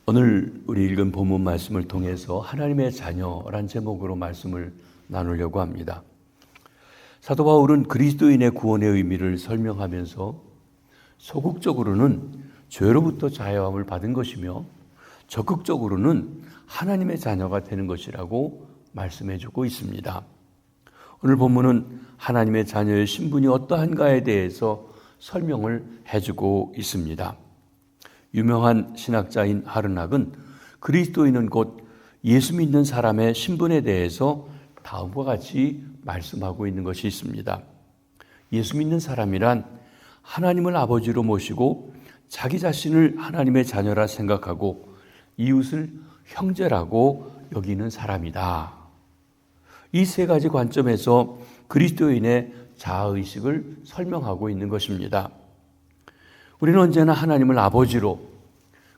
오늘 우리 읽은 본문 말씀을 통해서 하나님의 자녀란 제목으로 말씀을 나누려고 합니다. 사도 바울은 그리스도인의 구원의 의미를 설명하면서 소극적으로는 죄로부터 자유함을 받은 것이며 적극적으로는 하나님의 자녀가 되는 것이라고 말씀해 주고 있습니다. 오늘 본문은 하나님의 자녀의 신분이 어떠한가에 대해서 설명을 해주고 있습니다. 유명한 신학자인 하르낙은 그리스도인은 곧 예수 믿는 사람의 신분에 대해서 다음과 같이 말씀하고 있는 것이 있습니다. 예수 믿는 사람이란 하나님을 아버지로 모시고 자기 자신을 하나님의 자녀라 생각하고 이웃을 형제라고 여기는 사람이다. 이 세 가지 관점에서 그리스도인의 자아의식을 설명하고 있는 것입니다. 우리는 언제나 하나님을 아버지로,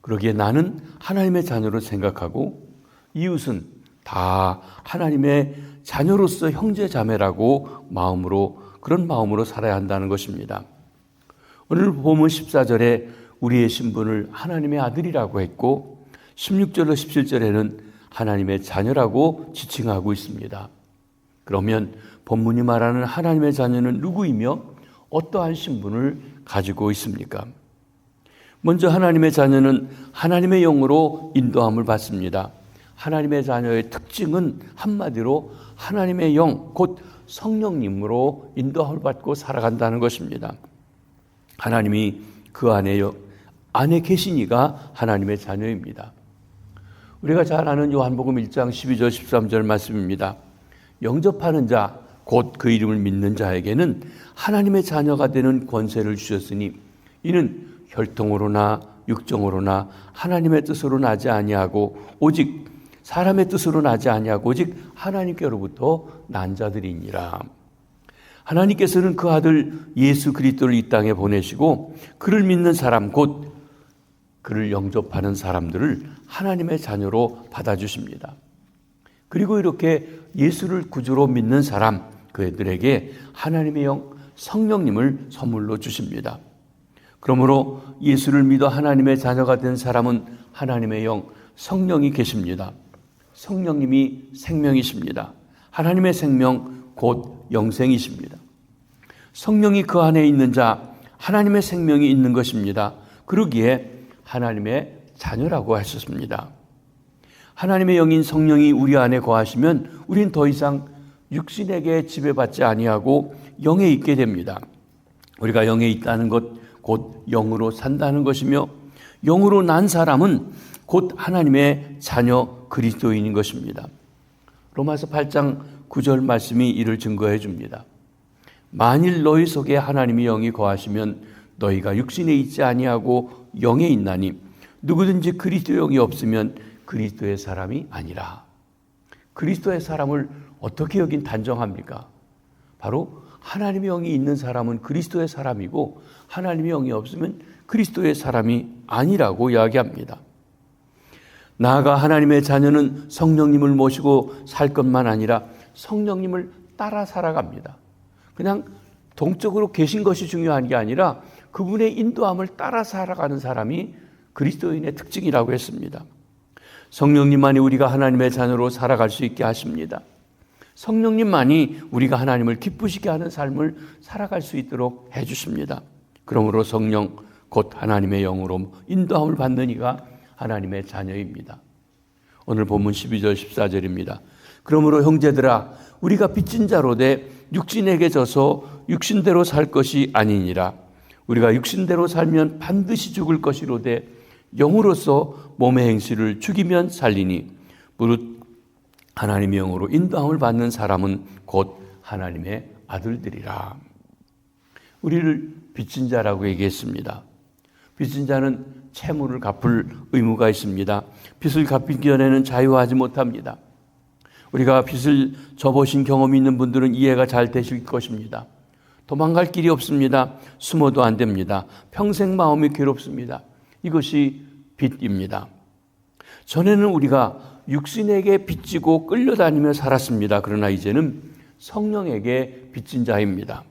그러기에 나는 하나님의 자녀로 생각하고 이웃은 다 하나님의 자녀로서 형제 자매라고 그런 마음으로 살아야 한다는 것입니다. 오늘 본문 14절에 우리의 신분을 하나님의 아들이라고 했고 16절로 17절에는 하나님의 자녀라고 지칭하고 있습니다. 그러면 본문이 말하는 하나님의 자녀는 누구이며 어떠한 신분을 가지고 있습니까? 먼저 하나님의 자녀는 하나님의 영으로 인도함을 받습니다. 하나님의 자녀의 특징은 한마디로 하나님의 영, 곧 성령님으로 인도함을 받고 살아간다는 것입니다. 하나님이 그 안에 계시니가 하나님의 자녀입니다. 우리가 잘 아는 요한복음 1장 12절 13절 말씀입니다. 영접하는 자, 곧 그 이름을 믿는 자에게는 하나님의 자녀가 되는 권세를 주셨으니 이는 혈통으로나 육정으로나 하나님의 뜻으로 나지 아니하고 오직 사람의 뜻으로 나지 아니하고 오직 하나님께로부터 난 자들이니라. 하나님께서는 그 아들 예수 그리스도를 이 땅에 보내시고 그를 믿는 사람, 곧 그를 영접하는 사람들을 하나님의 자녀로 받아주십니다. 그리고 이렇게 예수를 구주로 믿는 사람, 그들에게 하나님의 영 성령님을 선물로 주십니다. 그러므로 예수를 믿어 하나님의 자녀가 된 사람은 하나님의 영 성령이 계십니다. 성령님이 생명이십니다. 하나님의 생명 곧 영생이십니다. 성령이 그 안에 있는 자, 하나님의 생명이 있는 것입니다. 그러기에 하나님의 자녀라고 하셨습니다. 하나님의 영인 성령이 우리 안에 거하시면 우린 더 이상 육신에게 지배받지 아니하고 영에 있게 됩니다. 우리가 영에 있다는 것, 곧 영으로 산다는 것이며 영으로 난 사람은 곧 하나님의 자녀 그리스도인인 것입니다. 로마서 8장 9절 말씀이 이를 증거해 줍니다. 만일 너희 속에 하나님의 영이 거하시면 너희가 육신에 있지 아니하고 영에 있나니 누구든지 그리스도의 영이 없으면 그리스도의 사람이 아니라. 그리스도의 사람을 어떻게 단정합니까? 바로 하나님의 영이 있는 사람은 그리스도의 사람이고 하나님의 영이 없으면 그리스도의 사람이 아니라고 이야기합니다. 나아가 하나님의 자녀는 성령님을 모시고 살 것만 아니라 성령님을 따라 살아갑니다. 그냥 동적으로 계신 것이 중요한 게 아니라 그분의 인도함을 따라 살아가는 사람이 그리스도인의 특징이라고 했습니다. 성령님만이 우리가 하나님의 자녀로 살아갈 수 있게 하십니다. 성령님만이 우리가 하나님을 기쁘시게 하는 삶을 살아갈 수 있도록 해주십니다. 그러므로 성령 곧 하나님의 영으로 인도함을 받는 이가 하나님의 자녀입니다. 오늘 본문 12절 14절입니다. 그러므로 형제들아 우리가 빚진 자로 돼 육신에게 져서 육신대로 살 것이 아니니라. 우리가 육신대로 살면 반드시 죽을 것이로되 영으로서 몸의 행실을 죽이면 살리니 무릇 하나님의 영으로 인도함을 받는 사람은 곧 하나님의 아들들이라. 우리를 빚진 자라고 얘기했습니다. 빚진 자는 채무를 갚을 의무가 있습니다. 빚을 갚기 전에는 자유하지 못합니다. 우리가 빚을 져보신 경험이 있는 분들은 이해가 잘 되실 것입니다. 도망갈 길이 없습니다. 숨어도 안 됩니다. 평생 마음이 괴롭습니다. 이것이 빚입니다. 전에는 우리가 육신에게 빚지고 끌려다니며 살았습니다. 그러나 이제는 성령에게 빚진 자입니다.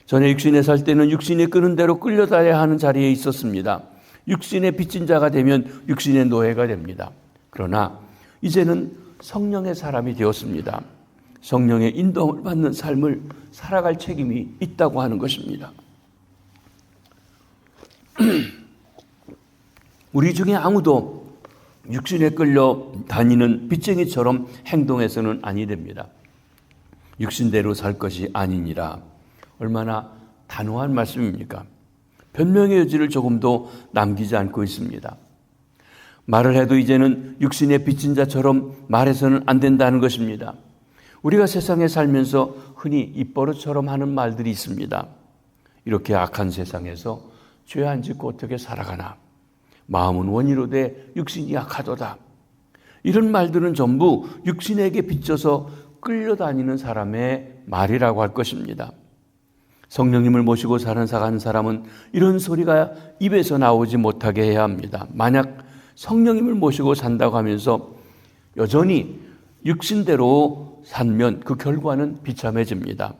전에 육신에 살 때는 육신이 끄는 대로 끌려다녀야 하는 자리에 있었습니다. 육신의 빚진 자가 되면 육신의 노예가 됩니다. 그러나 이제는 성령의 사람이 되었습니다. 성령의 인도를 받는 삶을 살아갈 책임이 있다고 하는 것입니다. 우리 중에 아무도 육신에 끌려 다니는 빚쟁이처럼 행동해서는 아니 됩니다. 육신대로 살 것이 아니니라. 얼마나 단호한 말씀입니까? 변명의 여지를 조금도 남기지 않고 있습니다. 말을 해도 이제는 육신의 빚진 자처럼 말해서는 안 된다는 것입니다. 우리가 세상에 살면서 흔히 입버릇처럼 하는 말들이 있습니다. 이렇게 악한 세상에서 죄 안 짓고 어떻게 살아가나? 마음은 원이로 돼 육신이 약하도다. 이런 말들은 전부 육신에게 빚져서 끌려다니는 사람의 말이라고 할 것입니다. 성령님을 모시고 사는 사람은 이런 소리가 입에서 나오지 못하게 해야 합니다. 만약 성령님을 모시고 산다고 하면서 여전히 육신대로 살면 그 결과는 비참해집니다.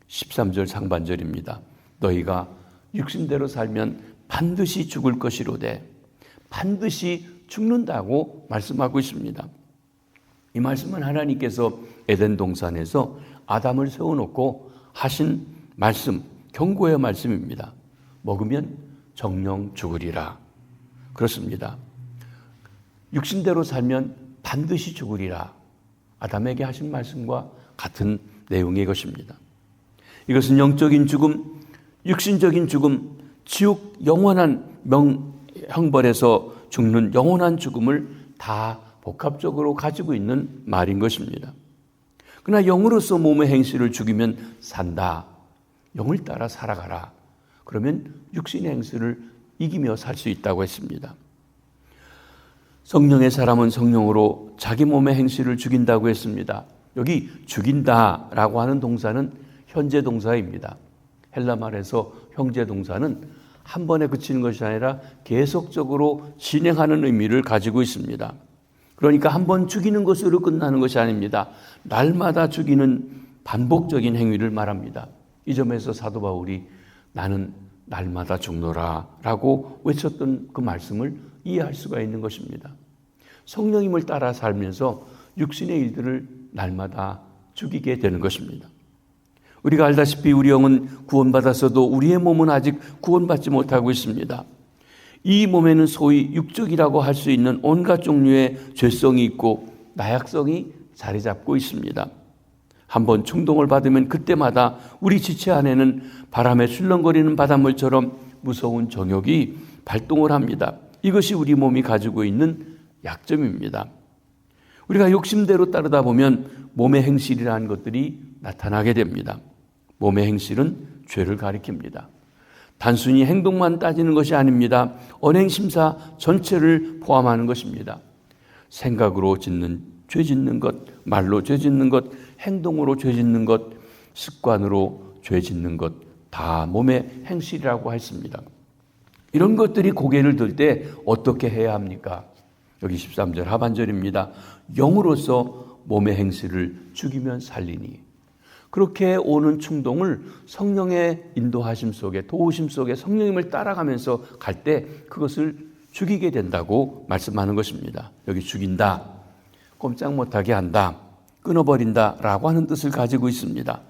13절 상반절입니다. 너희가 육신대로 살면 반드시 죽을 것이로되 반드시 죽는다고 말씀하고 있습니다. 이 말씀은 하나님께서 에덴 동산에서 아담을 세워놓고 하신 말씀, 경고의 말씀입니다. 먹으면 정령 죽으리라. 그렇습니다. 육신대로 살면 반드시 죽으리라. 아담에게 하신 말씀과 같은 내용의 것입니다. 이것은 영적인 죽음, 육신적인 죽음, 지옥 영원한 형벌에서 죽는 영원한 죽음을 다 복합적으로 가지고 있는 말인 것입니다. 그러나 영으로서 몸의 행실을 죽이면 산다. 영을 따라 살아가라. 그러면 육신의 행실을 이기며 살 수 있다고 했습니다. 성령의 사람은 성령으로 자기 몸의 행실을 죽인다고 했습니다. 여기 죽인다라고 하는 동사는 현재 동사입니다. 헬라 말에서 현재 동사는 한 번에 그치는 것이 아니라 계속적으로 진행하는 의미를 가지고 있습니다. 그러니까 한 번 죽이는 것으로 끝나는 것이 아닙니다. 날마다 죽이는 반복적인 행위를 말합니다. 이 점에서 사도 바울이 나는 날마다 죽노라 라고 외쳤던 그 말씀을 이해할 수가 있는 것입니다. 성령님을 따라 살면서 육신의 일들을 날마다 죽이게 되는 것입니다. 우리가 알다시피 우리 영은 구원받았어도 우리의 몸은 아직 구원받지 못하고 있습니다. 이 몸에는 소위 육적이라고 할 수 있는 온갖 종류의 죄성이 있고 나약성이 자리 잡고 있습니다. 한번 충동을 받으면 그때마다 우리 지체 안에는 바람에 출렁거리는 바닷물처럼 무서운 정욕이 발동을 합니다. 이것이 우리 몸이 가지고 있는 약점입니다. 우리가 욕심대로 따르다 보면 몸의 행실이라는 것들이 나타나게 됩니다. 몸의 행실은 죄를 가리킵니다. 단순히 행동만 따지는 것이 아닙니다. 언행심사 전체를 포함하는 것입니다. 생각으로 죄 짓는 것, 말로 죄 짓는 것, 행동으로 죄 짓는 것, 습관으로 죄 짓는 것, 다 몸의 행실이라고 했습니다. 이런 것들이 고개를 들 때 어떻게 해야 합니까? 여기 13절 하반절입니다. 영으로서 몸의 행실을 죽이면 살리니. 그렇게 오는 충동을 성령의 인도하심 속에, 도우심 속에 성령님을 따라가면서 갈 때 그것을 죽이게 된다고 말씀하는 것입니다. 여기 죽인다, 꼼짝 못하게 한다, 끊어버린다 라고 하는 뜻을 가지고 있습니다.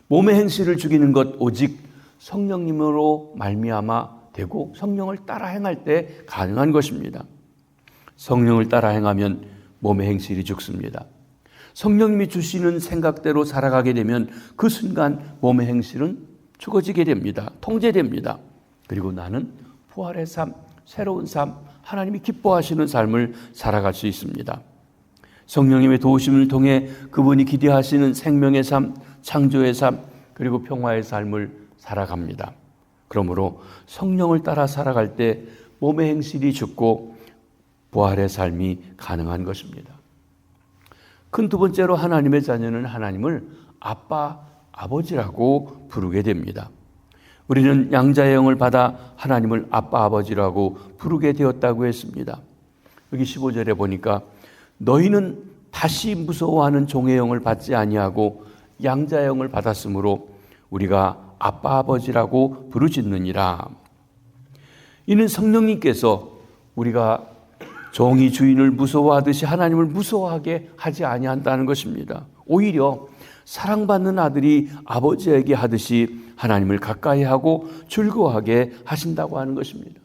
몸의 행실을 죽이는 것 오직 성령님으로 말미암아 되고 성령을 따라 행할 때 가능한 것입니다. 성령을 따라 행하면 몸의 행실이 죽습니다. 성령님이 주시는 생각대로 살아가게 되면 그 순간 몸의 행실은 죽어지게 됩니다. 통제됩니다. 그리고 나는 부활의 삶, 새로운 삶, 하나님이 기뻐하시는 삶을 살아갈 수 있습니다. 성령님의 도우심을 통해 그분이 기대하시는 생명의 삶, 창조의 삶, 그리고 평화의 삶을 살아갑니다. 그러므로 성령을 따라 살아갈 때 몸의 행실이 죽고 부활의 삶이 가능한 것입니다. 큰 두 번째로 하나님의 자녀는 하나님을 아빠, 아버지라고 부르게 됩니다. 우리는 양자의 영을 받아 하나님을 아빠, 아버지라고 부르게 되었다고 했습니다. 여기 15절에 보니까 너희는 다시 무서워하는 종의 영을 받지 아니하고 양자의 영을 받았으므로 우리가 아빠, 아버지라고 부르짖느니라. 이는 성령님께서 우리가 종이 주인을 무서워하듯이 하나님을 무서워하게 하지 아니한다는 것입니다. 오히려 사랑받는 아들이 아버지에게 하듯이 하나님을 가까이 하고 즐거워하게 하신다고 하는 것입니다.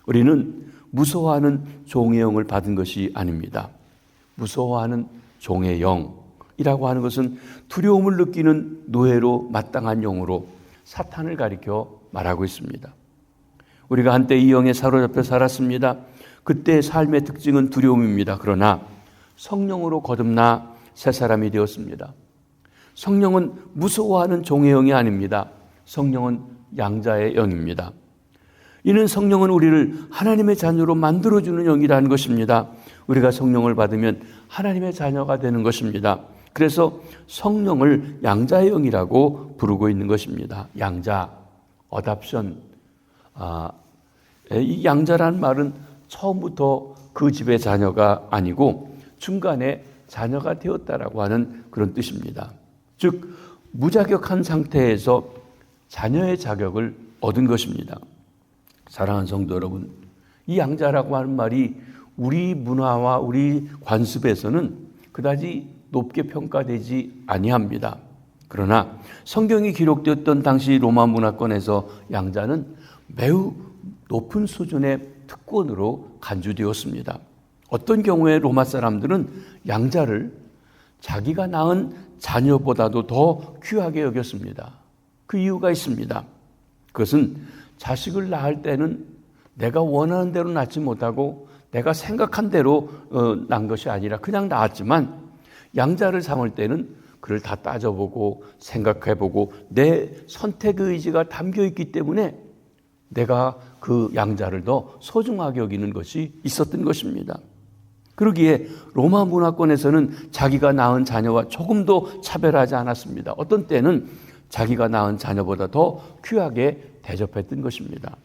우리는 무서워하는 종의 영을 받은 것이 아닙니다. 무서워하는 종의 영이라고 하는 것은 두려움을 느끼는 노예로 마땅한 영으로 사탄을 가리켜 말하고 있습니다. 우리가 한때 이 영에 사로잡혀 살았습니다. 그때의 삶의 특징은 두려움입니다. 그러나 성령으로 거듭나 새 사람이 되었습니다. 성령은 무서워하는 종의 영이 아닙니다. 성령은 양자의 영입니다. 이는 성령은 우리를 하나님의 자녀로 만들어주는 영이라는 것입니다. 우리가 성령을 받으면 하나님의 자녀가 되는 것입니다. 그래서 성령을 양자의 영이라고 부르고 있는 것입니다. 양자, 어답션. 이 양자라는 말은 처음부터 그 집의 자녀가 아니고 중간에 자녀가 되었다라고 하는 그런 뜻입니다. 즉 무자격한 상태에서 자녀의 자격을 얻은 것입니다. 사랑하는 성도 여러분, 이 양자라고 하는 말이 우리 문화와 우리 관습에서는 그다지 높게 평가되지 아니합니다. 그러나 성경이 기록되었던 당시 로마 문화권에서 양자는 매우 높은 수준의 특권으로 간주되었습니다. 어떤 경우에 로마 사람들은 양자를 자기가 낳은 자녀보다도 더 귀하게 여겼습니다. 그 이유가 있습니다. 그것은 자식을 낳을 때는 내가 원하는 대로 낳지 못하고 내가 생각한 대로 낳은 것이 아니라 그냥 낳았지만 양자를 삼을 때는 그를 다 따져보고 생각해보고 내 선택의 의지가 담겨있기 때문에 내가 그 양자를 더 소중하게 여기는 것이 있었던 것입니다. 그러기에 로마 문화권에서는 자기가 낳은 자녀와 조금도 차별하지 않았습니다. 어떤 때는 자기가 낳은 자녀보다 더 귀하게 대접했던 것입니다.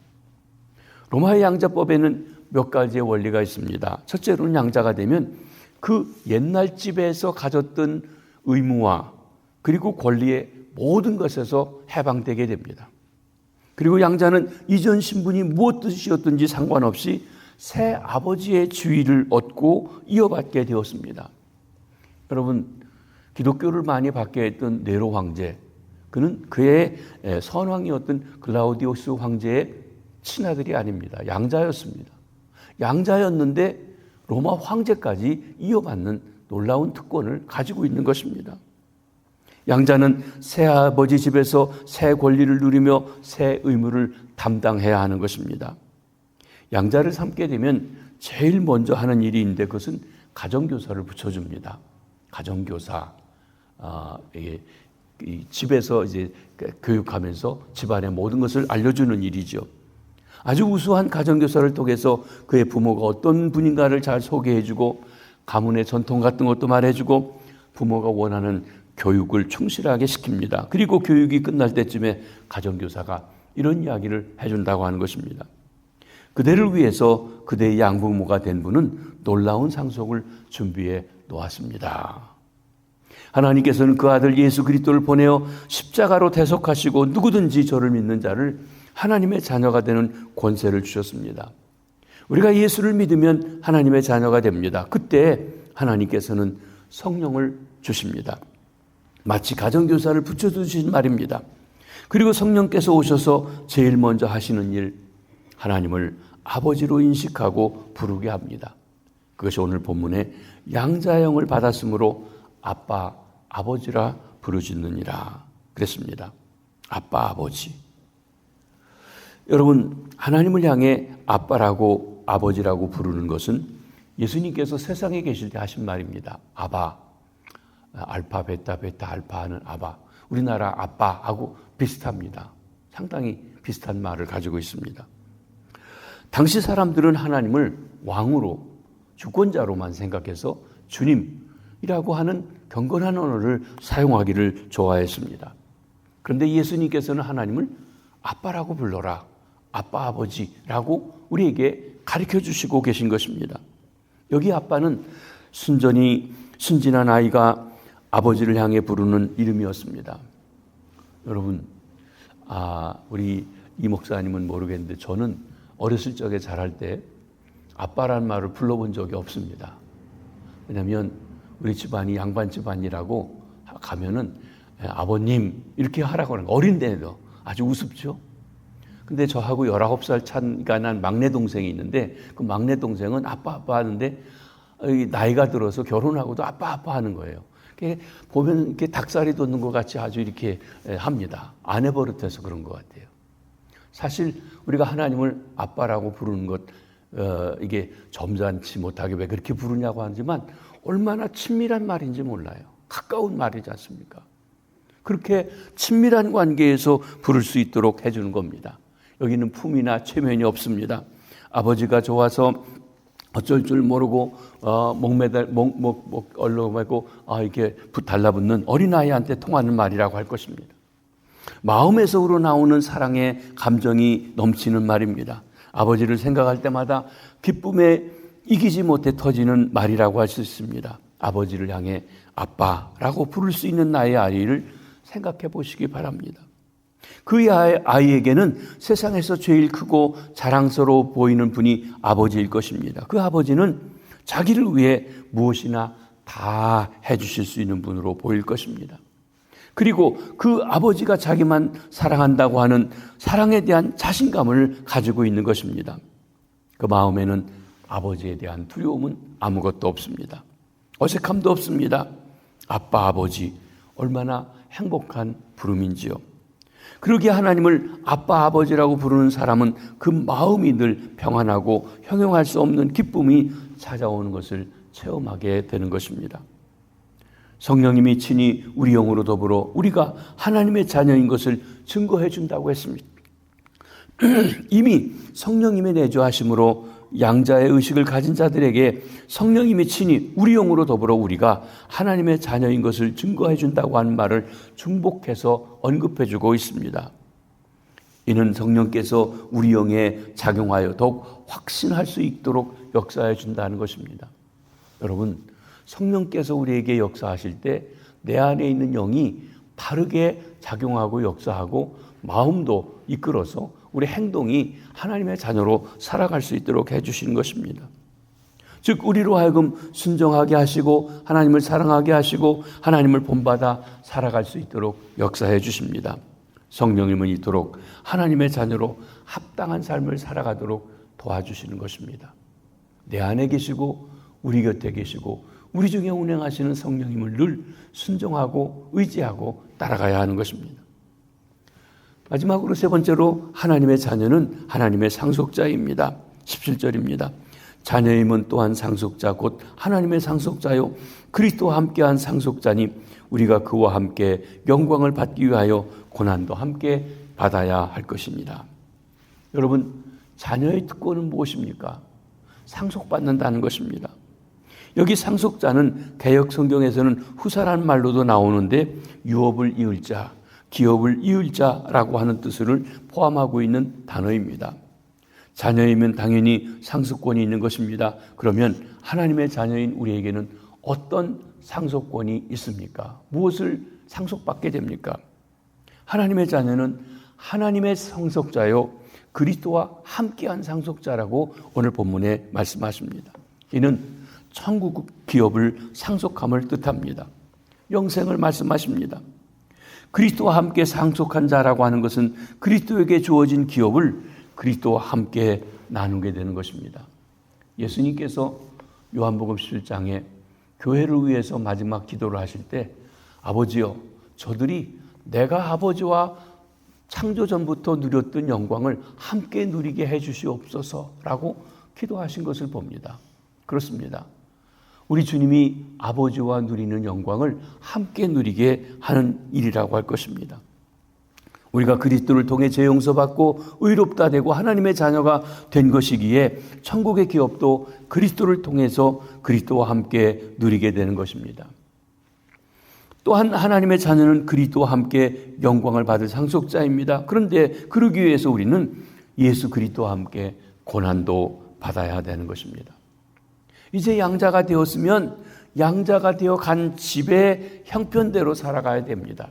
로마의 양자법에는 몇 가지의 원리가 있습니다. 첫째로는 양자가 되면 그 옛날 집에서 가졌던 의무와 그리고 권리의 모든 것에서 해방되게 됩니다. 그리고 양자는 이전 신분이 무엇 뜻이었든지 상관없이 새 아버지의 지위를 얻고 이어받게 되었습니다. 여러분, 기독교를 많이 받게 했던 네로 황제, 그는 그의 선왕이었던 글라우디오스 황제의 친아들이 아닙니다. 양자였습니다. 양자였는데 로마 황제까지 이어받는 놀라운 특권을 가지고 있는 것입니다. 양자는 새 아버지 집에서 새 권리를 누리며 새 의무를 담당해야 하는 것입니다. 양자를 삼게 되면 제일 먼저 하는 일이 있는데 그것은 가정교사를 붙여줍니다. 가정교사, 집에서 이제 교육하면서 집안의 모든 것을 알려주는 일이죠. 아주 우수한 가정교사를 통해서 그의 부모가 어떤 분인가를 잘 소개해주고 가문의 전통 같은 것도 말해주고 부모가 원하는 교육을 충실하게 시킵니다. 그리고 교육이 끝날 때쯤에 가정교사가 이런 이야기를 해준다고 하는 것입니다. 그대를 위해서 그대의 양부모가 된 분은 놀라운 상속을 준비해 놓았습니다. 하나님께서는 그 아들 예수 그리스도를 보내어 십자가로 대속하시고 누구든지 저를 믿는 자를 하나님의 자녀가 되는 권세를 주셨습니다. 우리가 예수를 믿으면 하나님의 자녀가 됩니다. 그때 하나님께서는 성령을 주십니다. 마치 가정교사를 붙여주신 말입니다. 그리고 성령께서 오셔서 제일 먼저 하시는 일, 하나님을 아버지로 인식하고 부르게 합니다. 그것이 오늘 본문에 양자형을 받았으므로 아빠, 아버지라 부르짖느니라 그랬습니다. 아빠, 아버지. 여러분, 하나님을 향해 아빠라고 아버지라고 부르는 것은 예수님께서 세상에 계실 때 하신 말입니다. 아바, 알파, 베타, 베타, 알파 하는 아바. 우리나라 아빠하고 비슷합니다. 상당히 비슷한 말을 가지고 있습니다. 당시 사람들은 하나님을 왕으로, 주권자로만 생각해서 주님이라고 하는 경건한 언어를 사용하기를 좋아했습니다. 그런데 예수님께서는 하나님을 아빠라고 불러라, 아빠, 아버지라고 우리에게 가르쳐 주시고 계신 것입니다. 여기 아빠는 순진한 아이가 아버지를 향해 부르는 이름이었습니다. 여러분, 우리 이 목사님은 모르겠는데 저는 어렸을 적에 자랄 때 아빠라는 말을 불러본 적이 없습니다. 왜냐하면 우리 집안이 양반 집안이라고 가면은 아버님 이렇게 하라고 하는 거, 어린데도 아주 우습죠. 근데 저하고 19살 차이가 난 막내 동생이 있는데 그 막내 동생은 아빠 하는데 나이가 들어서 결혼하고도 아빠 하는 거예요. 보면 이렇게 닭살이 돋는 것 같이 아주 이렇게 합니다. 아내 버릇해서 그런 것 같아요. 사실 우리가 하나님을 아빠라고 부르는 것, 이게 점잖지 못하게 왜 그렇게 부르냐고 하지만 얼마나 친밀한 말인지 몰라요. 가까운 말이지 않습니까? 그렇게 친밀한 관계에서 부를 수 있도록 해주는 겁니다. 여기는 품이나 체면이 없습니다. 아버지가 좋아서 어쩔 줄 모르고 얼렁매고 이렇게 달라붙는 어린아이한테 통하는 말이라고 할 것입니다. 마음에서 우러나오는 사랑의 감정이 넘치는 말입니다. 아버지를 생각할 때마다 기쁨에 이기지 못해 터지는 말이라고 할 수 있습니다. 아버지를 향해 아빠라고 부를 수 있는 나의 아이를 생각해 보시기 바랍니다. 그 아이에게는 세상에서 제일 크고 자랑스러워 보이는 분이 아버지일 것입니다. 그 아버지는 자기를 위해 무엇이나 다 해주실 수 있는 분으로 보일 것입니다. 그리고 그 아버지가 자기만 사랑한다고 하는 사랑에 대한 자신감을 가지고 있는 것입니다. 그 마음에는 아버지에 대한 두려움은 아무것도 없습니다. 어색함도 없습니다. 아빠, 아버지, 얼마나 행복한 부름인지요. 그러기에 하나님을 아빠, 아버지라고 부르는 사람은 그 마음이 늘 평안하고 형용할 수 없는 기쁨이 찾아오는 것을 체험하게 되는 것입니다. 성령님이 친히 우리 영으로 더불어 우리가 하나님의 자녀인 것을 증거해 준다고 했습니다. 이미 성령님의 내주하심으로 양자의 의식을 가진 자들에게 성령님이 친히 우리 영으로 더불어 우리가 하나님의 자녀인 것을 증거해 준다고 하는 말을 중복해서 언급해 주고 있습니다. 이는 성령께서 우리 영에 작용하여 더욱 확신할 수 있도록 역사해 준다는 것입니다. 여러분, 성령께서 우리에게 역사하실 때 내 안에 있는 영이 바르게 작용하고 역사하고 마음도 이끌어서 우리 행동이 하나님의 자녀로 살아갈 수 있도록 해주시는 것입니다. 즉 우리로 하여금 순종하게 하시고 하나님을 사랑하게 하시고 하나님을 본받아 살아갈 수 있도록 역사해 주십니다. 성령님은 이토록 하나님의 자녀로 합당한 삶을 살아가도록 도와주시는 것입니다. 내 안에 계시고 우리 곁에 계시고 우리 중에 운행하시는 성령님을 늘 순종하고 의지하고 따라가야 하는 것입니다. 마지막으로 세 번째로 하나님의 자녀는 하나님의 상속자입니다. 17절입니다. 자녀임은 또한 상속자 곧 하나님의 상속자요 그리스도와 함께한 상속자니 우리가 그와 함께 영광을 받기 위하여 고난도 함께 받아야 할 것입니다. 여러분, 자녀의 특권은 무엇입니까? 상속받는다는 것입니다. 여기 상속자는 개역 성경에서는 후사라는 말로도 나오는데 유업을 이을 자, 기업을 이을 자라고 하는 뜻을 포함하고 있는 단어입니다. 자녀이면 당연히 상속권이 있는 것입니다. 그러면 하나님의 자녀인 우리에게는 어떤 상속권이 있습니까? 무엇을 상속받게 됩니까? 하나님의 자녀는 하나님의 상속자요 그리스도와 함께한 상속자라고 오늘 본문에 말씀하십니다. 이는 천국 기업을 상속함을 뜻합니다. 영생을 말씀하십니다. 그리스도와 함께 상속한 자라고 하는 것은 그리스도에게 주어진 기업을 그리스도와 함께 나누게 되는 것입니다. 예수님께서 요한복음 17장에 교회를 위해서 마지막 기도를 하실 때 아버지여 저들이 내가 아버지와 창조 전부터 누렸던 영광을 함께 누리게 해 주시옵소서라고 기도하신 것을 봅니다. 그렇습니다. 우리 주님이 아버지와 누리는 영광을 함께 누리게 하는 일이라고 할 것입니다. 우리가 그리스도를 통해 죄 용서받고 의롭다 되고 하나님의 자녀가 된 것이기에 천국의 기업도 그리스도를 통해서 그리스도와 함께 누리게 되는 것입니다. 또한 하나님의 자녀는 그리스도와 함께 영광을 받을 상속자입니다. 그런데 그러기 위해서 우리는 예수 그리스도와 함께 고난도 받아야 되는 것입니다. 이제 양자가 되었으면 양자가 되어 간 집의 형편대로 살아가야 됩니다.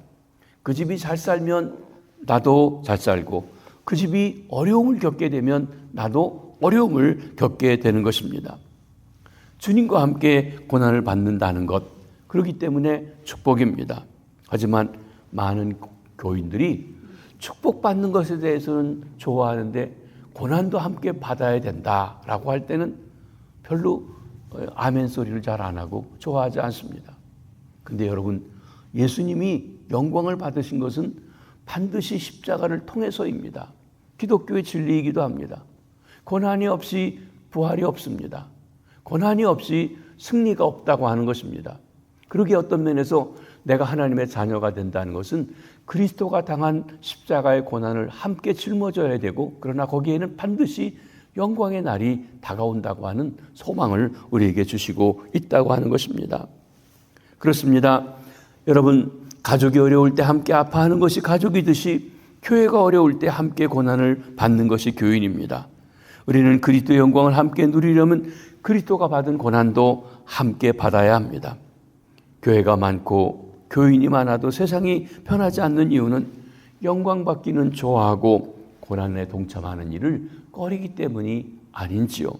그 집이 잘 살면 나도 잘 살고 그 집이 어려움을 겪게 되면 나도 어려움을 겪게 되는 것입니다. 주님과 함께 고난을 받는다는 것, 그렇기 때문에 축복입니다. 하지만 많은 교인들이 축복받는 것에 대해서는 좋아하는데 고난도 함께 받아야 된다라고 할 때는 별로 아멘 소리를 잘 안 하고 좋아하지 않습니다. 근데 여러분, 예수님이 영광을 받으신 것은 반드시 십자가를 통해서입니다. 기독교의 진리이기도 합니다. 고난이 없이 부활이 없습니다. 고난이 없이 승리가 없다고 하는 것입니다. 그러기에 어떤 면에서 내가 하나님의 자녀가 된다는 것은 그리스도가 당한 십자가의 고난을 함께 짊어져야 되고, 그러나 거기에는 반드시 영광의 날이 다가온다고 하는 소망을 우리에게 주시고 있다고 하는 것입니다. 그렇습니다. 여러분, 가족이 어려울 때 함께 아파하는 것이 가족이듯이 교회가 어려울 때 함께 고난을 받는 것이 교인입니다. 우리는 그리스도의 영광을 함께 누리려면 그리스도가 받은 고난도 함께 받아야 합니다. 교회가 많고 교인이 많아도 세상이 변하지 않는 이유는 영광 받기는 좋아하고 고난에 동참하는 일을 꺼리기 때문이 아닌지요.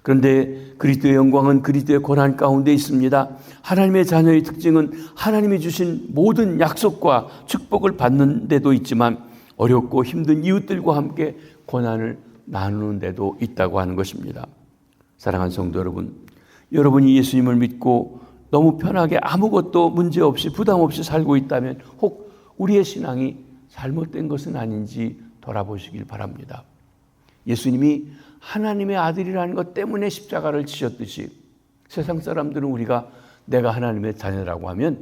그런데 그리스도의 영광은 그리스도의 고난 가운데 있습니다. 하나님의 자녀의 특징은 하나님이 주신 모든 약속과 축복을 받는 데도 있지만 어렵고 힘든 이웃들과 함께 고난을 나누는 데도 있다고 하는 것입니다. 사랑하는 성도 여러분, 여러분이 예수님을 믿고 너무 편하게 아무것도 문제없이 부담 없이 살고 있다면 혹 우리의 신앙이 잘못된 것은 아닌지 돌아보시길 바랍니다. 예수님이 하나님의 아들이라는 것 때문에 십자가를 지셨듯이 세상 사람들은 우리가 내가 하나님의 자녀라고 하면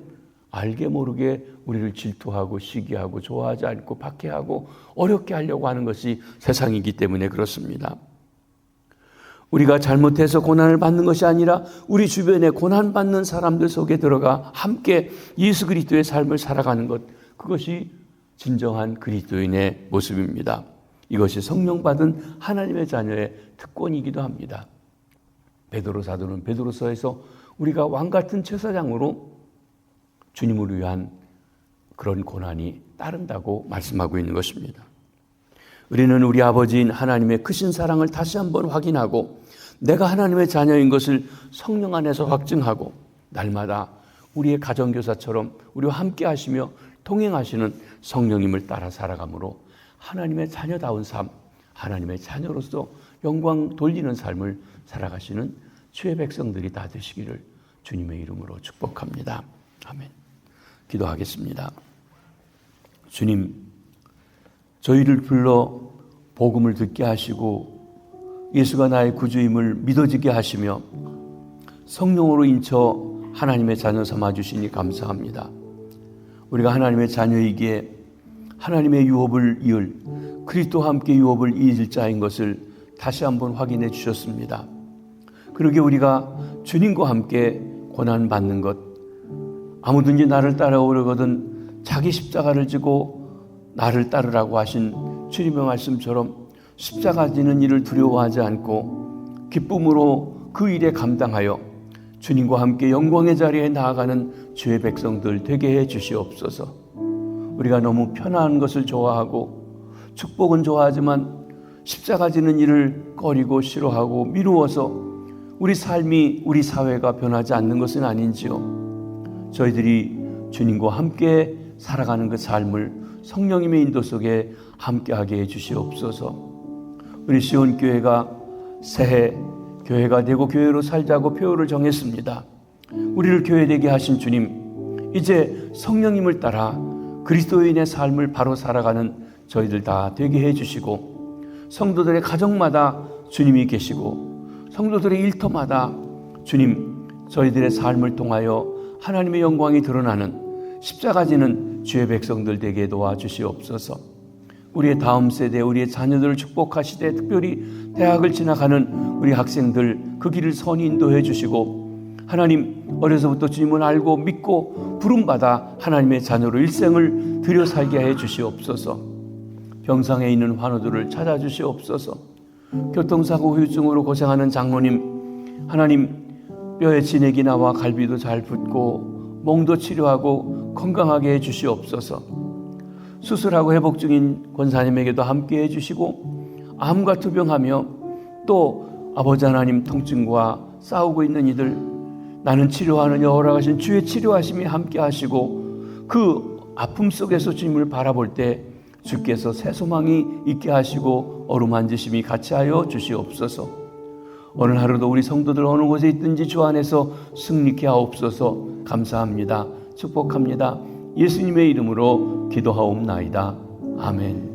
알게 모르게 우리를 질투하고 시기하고 좋아하지 않고 박해하고 어렵게 하려고 하는 것이 세상이기 때문에 그렇습니다. 우리가 잘못해서 고난을 받는 것이 아니라 우리 주변에 고난받는 사람들 속에 들어가 함께 예수 그리스도의 삶을 살아가는 것, 그것이 진정한 그리스도인의 모습입니다. 이것이 성령 받은 하나님의 자녀의 특권이기도 합니다. 베드로 사도는 베드로서에서 우리가 왕같은 제사장으로 주님을 위한 그런 고난이 따른다고 말씀하고 있는 것입니다. 우리는 우리 아버지인 하나님의 크신 사랑을 다시 한번 확인하고 내가 하나님의 자녀인 것을 성령 안에서 확증하고 날마다 우리의 가정교사처럼 우리와 함께 하시며 동행하시는 성령님을 따라 살아가므로 하나님의 자녀다운 삶, 하나님의 자녀로서 영광 돌리는 삶을 살아가시는 주의 백성들이 다 되시기를 주님의 이름으로 축복합니다. 아멘. 기도하겠습니다. 주님, 저희를 불러 복음을 듣게 하시고 예수가 나의 구주임을 믿어지게 하시며 성령으로 인쳐 하나님의 자녀 삼아주시니 감사합니다. 우리가 하나님의 자녀이기에 하나님의 유업을 이을 그리스도와 함께 유업을 이을 자인 것을 다시 한번 확인해 주셨습니다. 그러기에 우리가 주님과 함께 고난받는 것, 아무든지 나를 따라오려거든 자기 십자가를 지고 나를 따르라고 하신 주님의 말씀처럼 십자가 지는 일을 두려워하지 않고 기쁨으로 그 일에 감당하여 주님과 함께 영광의 자리에 나아가는 주의 백성들 되게 해 주시옵소서. 우리가 너무 편안한 것을 좋아하고 축복은 좋아하지만 십자가 지는 일을 꺼리고 싫어하고 미루어서 우리 삶이, 우리 사회가 변하지 않는 것은 아닌지요. 저희들이 주님과 함께 살아가는 그 삶을 성령님의 인도 속에 함께하게 해 주시옵소서. 우리 시온교회가 새해 교회가 되고 교회로 살자고 표를 정했습니다. 우리를 교회되게 하신 주님, 이제 성령님을 따라 그리스도인의 삶을 바로 살아가는 저희들 다 되게 해주시고 성도들의 가정마다 주님이 계시고 성도들의 일터마다 주님, 저희들의 삶을 통하여 하나님의 영광이 드러나는 십자가 지는 주의 백성들 되게 도와주시옵소서. 우리의 다음 세대, 우리의 자녀들을 축복하시되 특별히 대학을 지나가는 우리 학생들 그 길을 선히 인도해 주시고 하나님, 어려서부터 주님을 알고 믿고 부름받아 하나님의 자녀로 일생을 들여 살게 해 주시옵소서. 병상에 있는 환우들을 찾아주시옵소서. 교통사고 후유증으로 고생하는 장로님, 하나님 뼈에 진액이 나와 갈비도 잘 붓고 몽도 치료하고 건강하게 해 주시옵소서. 수술하고 회복 중인 권사님에게도 함께 해주시고, 암과 투병하며 또 아버지 하나님 통증과 싸우고 있는 이들, 나는 치료하느냐 허락하신 주의 치료하심이 함께 하시고, 그 아픔 속에서 주님을 바라볼 때 주께서 새 소망이 있게 하시고 어루만지심이 같이 하여 주시옵소서. 오늘 하루도 우리 성도들 어느 곳에 있든지 주 안에서 승리케 하옵소서. 감사합니다. 축복합니다. 예수님의 이름으로 기도하옵나이다. 아멘.